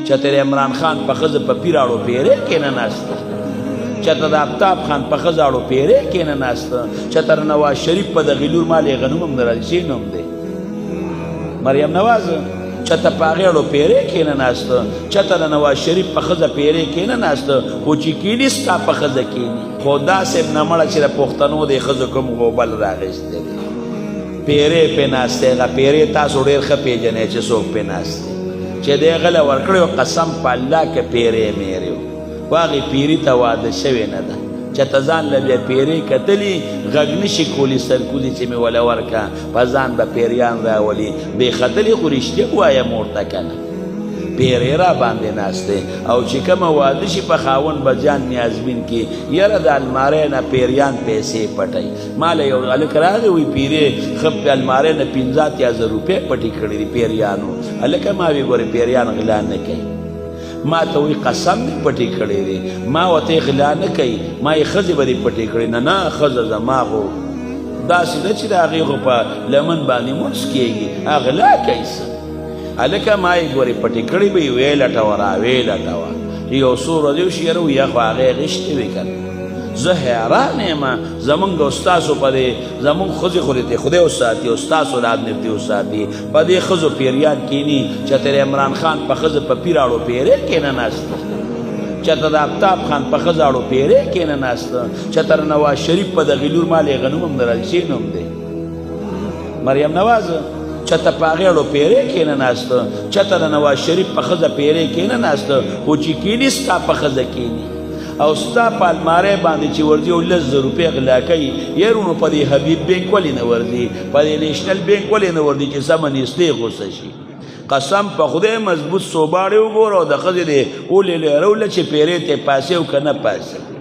چتر عمران خان په ښځه په پیراړو پیرې کې نه ناسته چتر د آفتاب خان په ښځاړو پیرې کې نه ناسته چتر نواز شریف په دغې لور مالې غنوم هم د راځي نوم دی مریم نواز چته په هغې اړو پیرې کې نه ناسته چته د نواز شریف په ښځه پیرې کې نه ناسته خو چې کیني ستا په ښځه کیني خو داسې نه مړه چې د پښتنو د ښځو کوم غوبل راغېستی دی پیرې پې ناستی هغه پیرې تاسو ډېر ښه پېژنئ چې څوک پې ناست دی چې دی غله ورکړی و قسم په الله که پیرې میرې و خو هغې پیري ته واده شوې نه ده چته ځان له بیا پیرې کتلي غږ نشي کولی سرکوزي چې مې وله ورکه په ځان به پیریان راولي بې ختلي خو رښتیا وایم ورته که نه پیرې را باندې ناست دی او چې کومه واده شي په خاوند به ځان نیازبین کي یاره د المارۍ نه پیریان پیسې پټوي ما له یو هلک راغی وایي پیرې ښه المارۍ نه 15,000 روپۍ پټې کړي دي پیریانو هلکه ما وی ګورې پیریان غلا نه کوي ما ته وی قسم دې پټې کړی دی ما ورته غلا نه کوي ما یې ښځې به دې پټې کړې نه ښځه زما خو داسې ده چې د هغې خو په لمن باندې مونځ کېږي غلا کوي څه هلکه ما یې ګورې پټې کړې به یې ویې لټوه را ویې لټوه یو څو ورځې وشي یاره یا خو هغې غېشتې وې که زه حیران یم زمونږ او ستاسو په دې زمونږ ښځې خو دې خدای وساتي او ستاسو رات نږدې وساتي په دې ښځو پیریان کیني چتر عمران خان په ښځه په پیراړو پیرې کې نه ناسته چتر د آفتاب خان په ښځاړو پیرې کې نه ناسته چتر نواز شریف په دغې لور مالې غنوم هم د راځي نوم دی مریم نواز چته په هغې اړو پیرې کې نه ناسته چته د نواز شریف په ښځه پیرې کې نه ناسته خو چې کیني ستا په ښځه کیني او ستا په المارۍ باندې چې ورځي او 100,000 روپۍ غلا کوي یارونو په دې حبیب بینک ولې نه ورځي په دې نیشنل بینک ولې نه ورځي چې سمه نیستې غوسه شي قسم په خدای مضبوط صوباړې وګوره او د ښځې دې ولې لروله چې پیرې ته پاسې او که نه پاسې